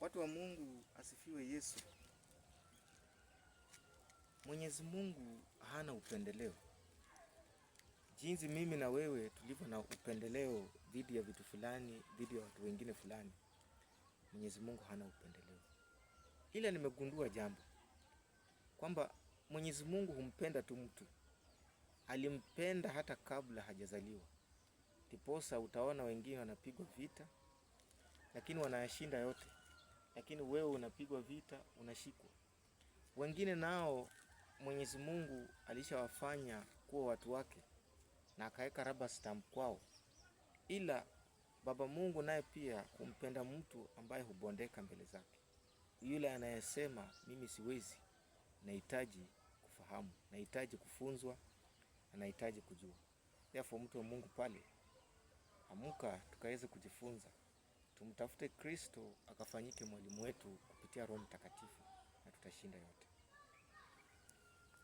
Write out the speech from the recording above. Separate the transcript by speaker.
Speaker 1: Watu wa Mungu, asifiwe Yesu. Mwenyezi Mungu hana upendeleo. Jinsi mimi na wewe tulivyo na upendeleo dhidi ya vitu fulani, dhidi ya watu wengine fulani, Mwenyezi Mungu hana upendeleo. Ila nimegundua jambo kwamba Mwenyezi Mungu humpenda tu mtu. Alimpenda hata kabla hajazaliwa. Ndiposa utaona wengine wanapigwa vita, lakini wanayashinda yote. Lakini wewe unapigwa vita, unashikwa. Wengine nao Mwenyezi Mungu alishawafanya kuwa watu wake na akaweka rubber stamp kwao. Ila Baba Mungu naye pia humpenda mtu ambaye hubondeka mbele zake. Yule anayesema mimi siwezi, nahitaji kufahamu, nahitaji kufunzwa, nahitaji kujua. Therefore mtu wa Mungu pale, amka tukaweze kujifunza. Tumtafute Kristo akafanyike mwalimu wetu kupitia Roho Mtakatifu na tutashinda yote.